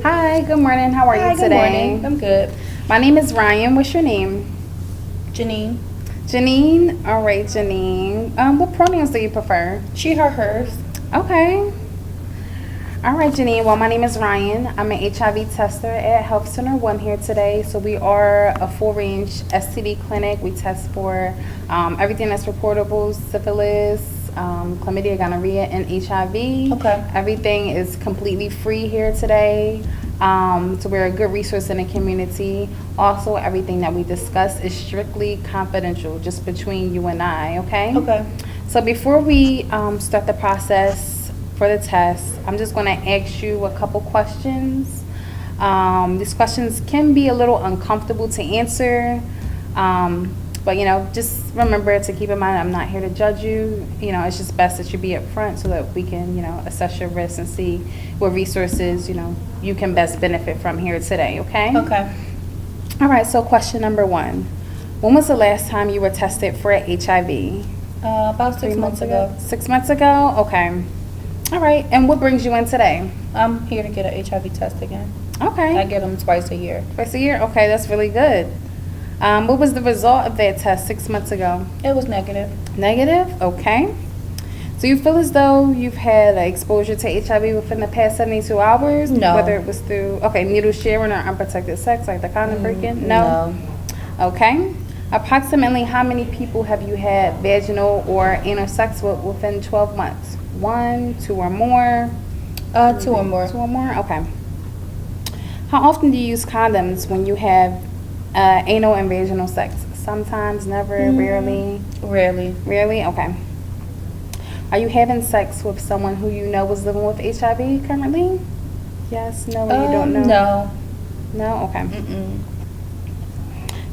Hi, good morning. How are Hi, you good today? morning. I'm good. My name is Ryan. What's your name? Janine. Janine. All right, Janine. What pronouns do you prefer? She, her, hers. Okay. All right, Janine. Well, my name is Ryan. I'm an HIV tester at Health Center 1 here today. So we are a full-range STD clinic. We test for everything that's reportable, syphilis, chlamydia, gonorrhea, and HIV. Okay. Everything is completely free here today. So we're a good resource in the community. Also, everything that we discuss is strictly confidential, just between you and I, okay? Okay. So before we start the process for the test, I'm just going to ask you a couple questions. These questions can be a little uncomfortable to answer, but just remember to keep in mind I'm not here to judge you. It's just best that you be upfront so that we can, assess your risks and see what resources, you can best benefit from here today, okay? Okay. All right, so question number 1. When was the last time you were tested for HIV? About 6 months ago. 6 months ago? Okay. All right, and what brings you in today? I'm here to get an HIV test again. Okay. I get them twice a year. Twice a year? Okay, that's really good. What was the result of that test 6 months ago? It was negative. Negative? Okay. So you feel as though you've had exposure to HIV within the past 72 hours? No. Whether it was through, needle sharing or unprotected sex, like the condom breaking? No? Okay. Approximately how many people have you had vaginal or anal sex with within 12 months? 1, 2 or more? 2 or more. 2 or more? Okay. How often do you use condoms when you have anal and vaginal sex? Sometimes, never, rarely? Rarely. Rarely? Okay. Are you having sex with someone who you know is living with HIV currently? Yes, no, you don't know? No. No? Okay. Mm-mm.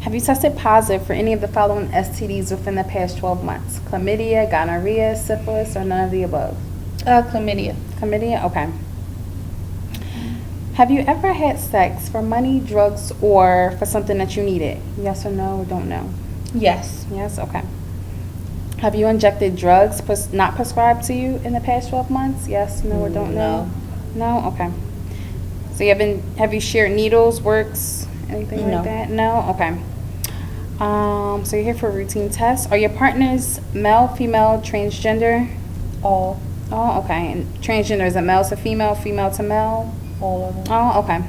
Have you tested positive for any of the following STDs within the past 12 months? Chlamydia, gonorrhea, syphilis, or none of the above? Chlamydia. Chlamydia? Okay. Have you ever had sex for money, drugs, or for something that you needed? Yes or no, or don't know? Yes. Yes? Okay. Have you injected drugs not prescribed to you in the past 12 months? Yes, no, or don't know? No? Okay. So have you shared needles, works, anything No. like that? No? Okay. So you're here for a routine test. Are your partners male, female, transgender? All. Oh, okay. And transgender, is it male to female, female to male? All of them. Oh, okay.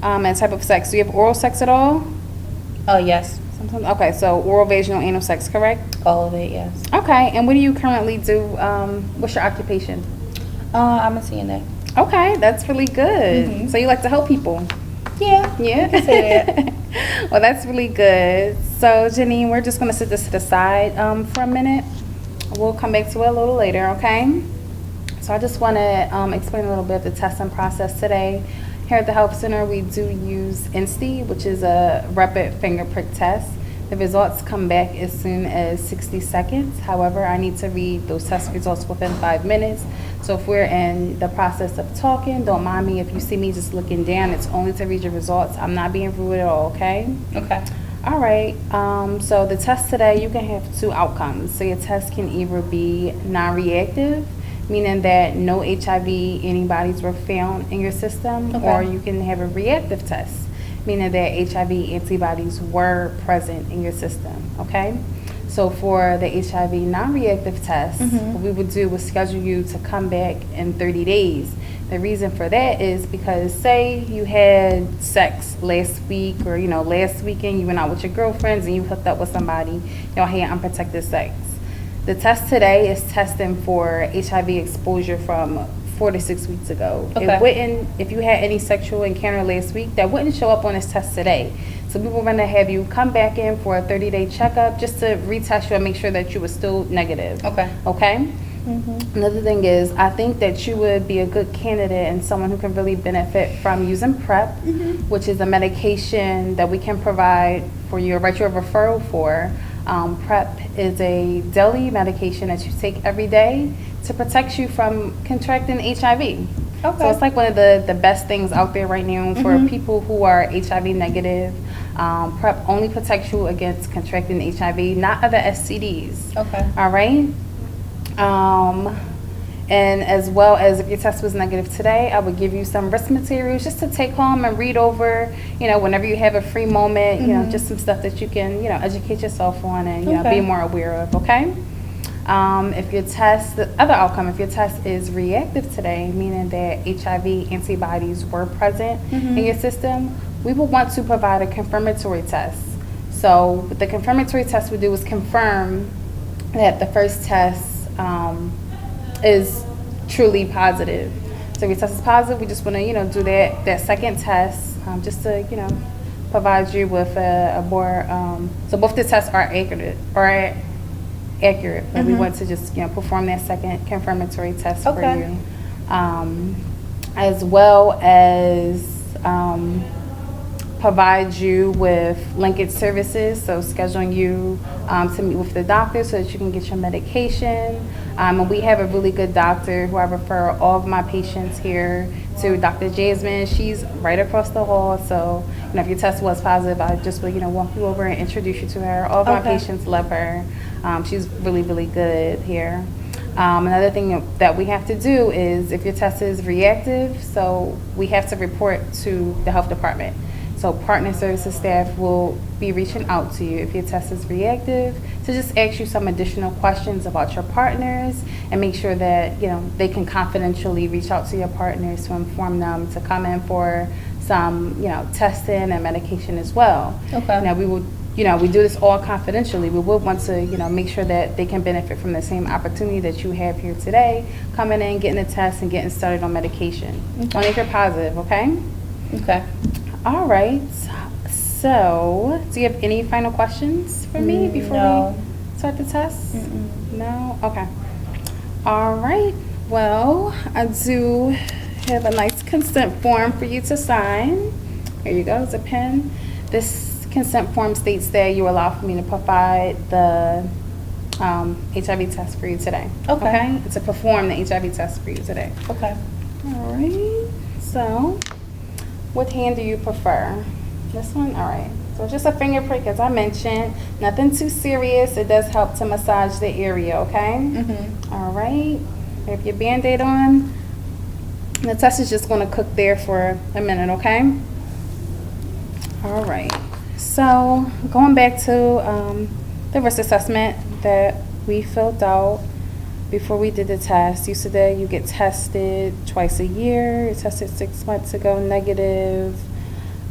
And type of sex. Do you have oral sex at all? Yes. Sometimes. Okay, so oral, vaginal, anal sex, correct? All of it, yes. Okay, and what do you currently do? What's your occupation? I'm a CNA. Okay, that's really good. Mhm. So you like to help people? Yeah. Yeah. You can say that. Well, that's really good. So, Janine, we're just going to sit this to the side for a minute. We'll come back to it a little later, okay? So I just want to explain a little bit of the testing process today. Here at the Health Center, we do use INSTI, which is a rapid finger prick test. The results come back as soon as 60 seconds. However, I need to read those test results within 5 minutes. So if we're in the process of talking, don't mind me if you see me just looking down. It's only to read your results. I'm not being rude at all, okay? Okay. All right, so the test today, you can have 2 outcomes. So your test can either be non-reactive, meaning that no HIV antibodies were found in your system, Okay. or you can have a reactive test, meaning that HIV antibodies were present in your system, okay? So for the HIV non-reactive test, what we would do was schedule you to come back in 30 days. The reason for that is because say you had sex last week or, last weekend you went out with your girlfriends and you hooked up with somebody, y'all had unprotected sex. The test today is testing for HIV exposure from 4 to 6 weeks ago. Okay. It wouldn't, if you had any sexual encounter last week, that wouldn't show up on this test today. So we were going to have you come back in for a 30-day checkup just to retest you and make sure that you were still negative. Okay. Okay? Another thing is, I think that you would be a good candidate and someone who can really benefit from using PrEP, which is a medication that we can provide for you or write you a referral for. PrEP is a daily medication that you take every day to protect you from contracting HIV. Okay. So it's like one of the best things out there right now for people who are HIV negative. PrEP only protects you against contracting HIV, not other STDs. Okay. All right. And as well as if your test was negative today, I would give you some risk materials just to take home and read over, whenever you have a free moment, just some stuff that you can, educate yourself on and, be Okay. more aware of, okay? If your test, the other outcome, if your test is reactive today, meaning that HIV antibodies were present in your system, we will want to provide a confirmatory test. So what the confirmatory test would do is confirm that the first test is truly positive. So if your test is positive, we just want to, do that second test just to, provide you with a more, so both the tests are accurate, but we want to just, perform that second confirmatory test for Okay. you. As well as provide you with linkage services, so scheduling you to meet with the doctor so that you can get your medication. And we have a really good doctor who I refer all of my patients here to, Dr. Jasmine. She's right across the hall, so if your test was positive, I just will walk you over and introduce you to her. All of my Okay. patients love her. She's really, really good here. Another thing that we have to do is if your test is reactive, so we have to report to the health department. So partner services staff will be reaching out to you if your test is reactive to just ask you some additional questions about your partners and make sure that, they can confidentially reach out to your partners to inform them to come in for some, testing and medication as well. Okay. Now we will, we do this all confidentially. We would want to, make sure that they can benefit from the same opportunity that you have here today, coming in, getting a test and getting started on medication. Okay. Only if you're positive, okay? Okay. All right. So, do you have any final questions for me before No. we start the test? Mm-mm. No? Okay. All right. Well, I do have a nice consent form for you to sign. Here you go. It's a pen. This consent form states that you allow for me to provide the HIV test for you today. Okay. To perform the HIV test for you today. Okay. All right. So, what hand do you prefer? This one? All right. So just a finger prick, as I mentioned. Nothing too serious. It does help to massage the area, okay? Mm-hmm. All right. Have your Band-Aid on. The test is just going to cook there for a minute, okay? All right. So going back to the risk assessment that we filled out before we did the test. You said that you get tested twice a year. You tested 6 months ago, negative.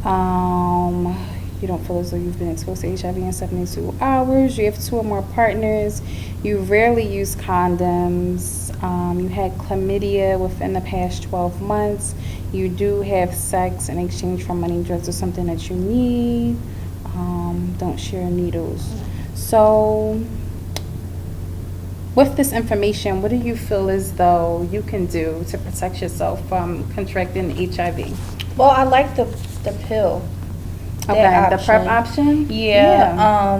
You don't feel as though you've been exposed to HIV in 72 hours. You have 2 or more partners. You rarely use condoms. You had chlamydia within the past 12 months. You do have sex in exchange for money, drugs, or something that you need. Don't share needles. So, with this information, what do you feel as though you can do to protect yourself from contracting HIV? Well, I like the pill. Okay, That the PrEP option? Yeah.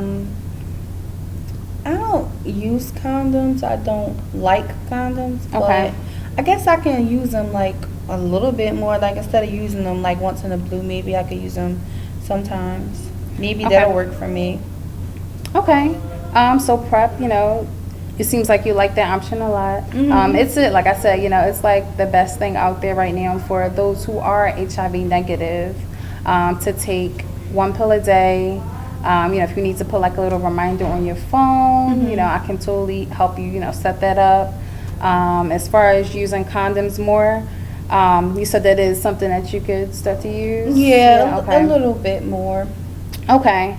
I don't use condoms. I don't like condoms. Okay. But I guess I can use them like a little bit more. Like instead of using them like once in a blue, maybe I could use them sometimes. Maybe Okay. that'll work for me. Okay. So PrEP, it seems like you like that option a lot. Mhm. Like I said, it's like the best thing out there right now for those who are HIV negative, to take 1 pill a day. If you need to put like a little reminder on your phone, I can totally help you, set that up. As far as using condoms more, you said that is something that you could start to use? Yeah, okay. a little bit more. Okay.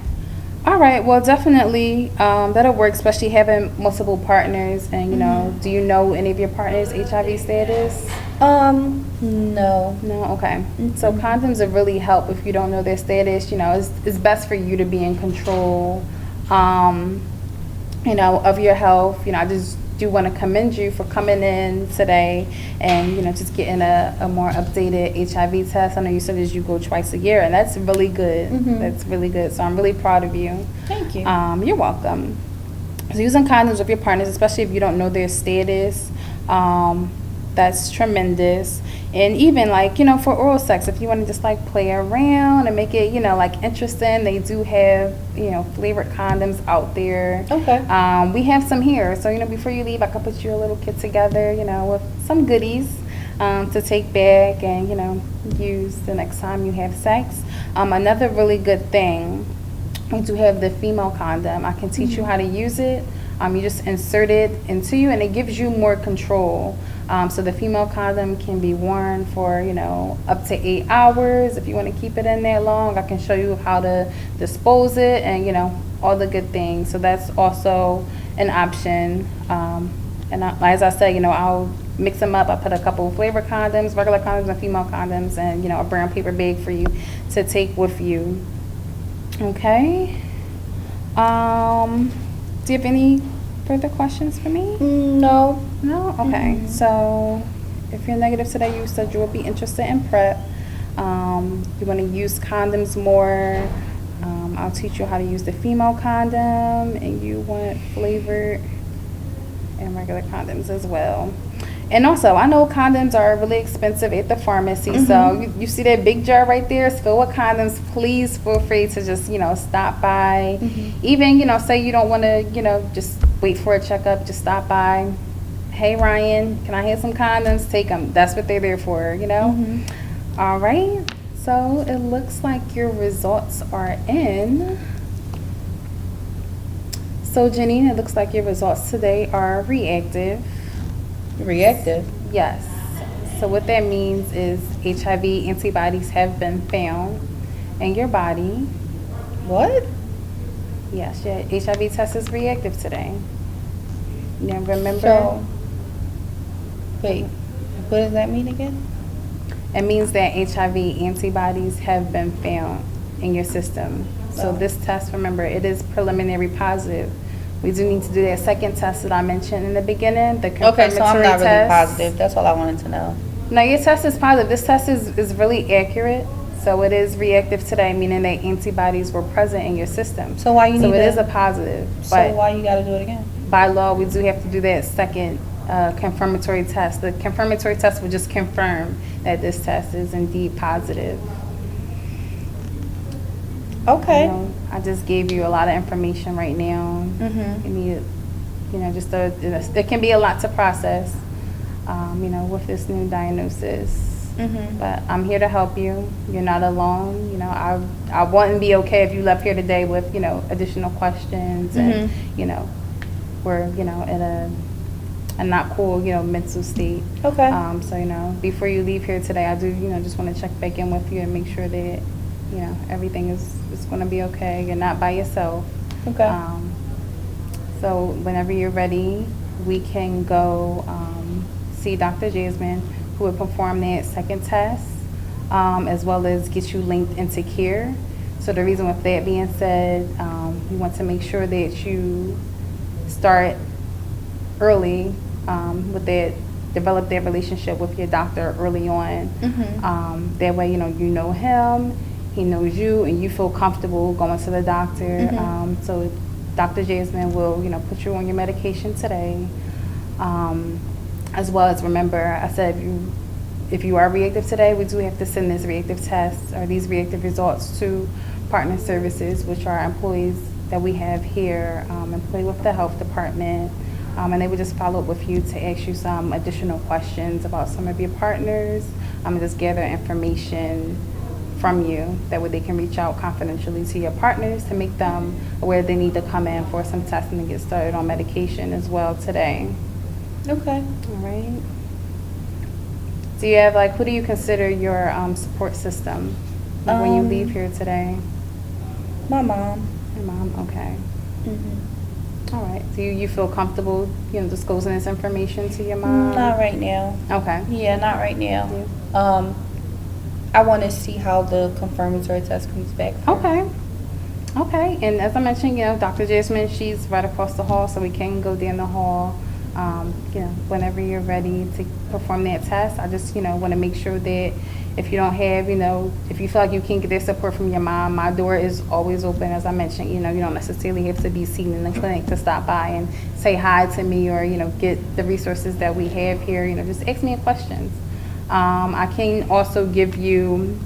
All right. Well, definitely that'll work, especially having multiple partners. And, do you know any of your partners' HIV status? No. No? Okay. So condoms will really help if you don't know their status. It's best for you to be in control, of your health. I just do want to commend you for coming in today and, just getting a more updated HIV test. I know you said as you go twice a year, and that's really good. That's really good. So I'm really proud of you. Thank you. You're welcome. So using condoms with your partners, especially if you don't know their status, That's tremendous. And even like, you know, for oral sex, if you want to just like play around and make it, you know, like interesting, they do have, you know, flavored condoms out there. Okay. We have some here. So, you know, before you leave, I could put you a little kit together, you know, with some goodies to take back and, you know, use the next time you have sex. Another really good thing, we do have the female condom. I can teach you how to use it. You just insert it into you and it gives you more control. So the female condom can be worn for, you know, up to 8 hours. If you want to keep it in there long, I can show you how to dispose it and, you know, all the good things. So that's also an option. As I said, you know, I'll mix them up. I put a couple of flavor condoms, regular condoms and female condoms, and, you know, a brown paper bag for you to take with you. Okay. Do you have any further questions for me? No. No? Okay. So if you're negative today, you said you will be interested in PrEP. You want to use condoms more. I'll teach you how to use the female condom, and you want flavored and regular condoms as well. And also, I know condoms are really expensive at the pharmacy, so you see that big jar right there? It's filled with condoms. Please feel free to just, you know, stop by. Even, you know, say you don't want to, you know, just wait for a checkup, just stop by. Hey, Ryan, can I have some condoms? Take them. That's what they're there for, you know? All right. So it looks like your results are in. So, Janine, it looks like your results today are reactive. Reactive? Yes. So what that means is HIV antibodies have been found in your body. What? Yes, your HIV test is reactive today. You remember? So, wait, what does that mean again? It means that HIV antibodies have been found in your system. So this test, remember, it is preliminary positive. We do need to do that second test that I mentioned in the beginning, the confirmatory Okay, so I'm not really test. positive. That's all I wanted to know. No, your test is positive. This test is really accurate. So it is reactive today, meaning that antibodies were present in your system. So why you So need it is to- a positive. So But why you gotta do it again? by law, we do have to do that second confirmatory test. The confirmatory test will just confirm that this test is indeed positive. Okay. You know, I just gave you a lot of information right now. You need, you know, just it can be a lot to process, you know, with this new diagnosis. But I'm here to help you. You're not alone. You know, I wouldn't be okay if you left here today with, you know, additional questions and, you know, we're, you know, in a not cool, you know, mental state. Okay. So, you know, before you leave here today, I do, you know, just want to check back in with you and make sure that, you know, everything is going to be okay. You're not by yourself. Okay. So whenever you're ready, we can go see Dr. Jasmine, who will perform that second test, as well as get you linked into care. So the reason with that being said, we want to make sure that you start early with that, develop that relationship with your doctor early on. That way, you know him, he knows you, and you feel comfortable going to the doctor. So Dr. Jasmine will, you know, put you on your medication today. As well as remember, I said if you are reactive today, we do have to send this reactive test or these reactive results to Partner Services, which are employees that we have here, employed with the health department. And they would just follow up with you to ask you some additional questions about some of your partners, and just gather information from you. That way they can reach out confidentially to your partners to make them aware they need to come in for some testing and get started on medication as well today. Okay. All right. Do you have, like, who do you consider your support system when you leave here today? My mom. Your mom? Okay. All right. Do you feel comfortable, you know, disclosing this information to your mom? Not right now. Okay. Yeah, not right now. I want to see how the confirmatory test comes back. Okay. Okay. And as I mentioned, you know, Dr. Jasmine, she's right across the hall, so we can go down the hall, you know, whenever you're ready to perform that test. I just, want to make sure that if you don't have, if you feel like you can't get that support from your mom, my door is always open. As I mentioned, you don't necessarily have to be seen in the clinic to stop by and say hi to me or, get the resources that we have here. Just ask me questions. I can also give you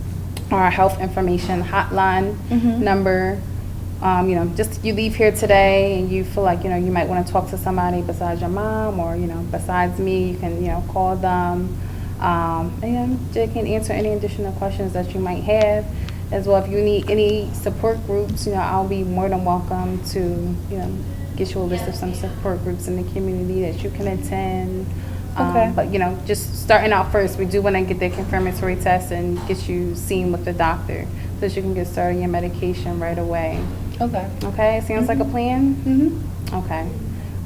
our health information hotline number. Just you leave here today and you feel like, you might want to talk to somebody besides your mom or, besides me, you can, call them. And they can answer any additional questions that you might have. As well, if you need any support groups, I'll be more than welcome to, get you a list of some support groups in the community that you can attend. Okay. But, just starting out first, we do want to get the confirmatory test and get you seen with the doctor so that you can get started on your medication right away. Okay. Okay, sounds like a plan? Mm-hmm. Okay.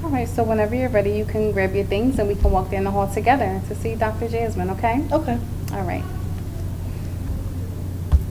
All right, so whenever you're ready, you can grab your things and we can walk down the hall together to see Dr. Jasmine, okay? Okay. All right.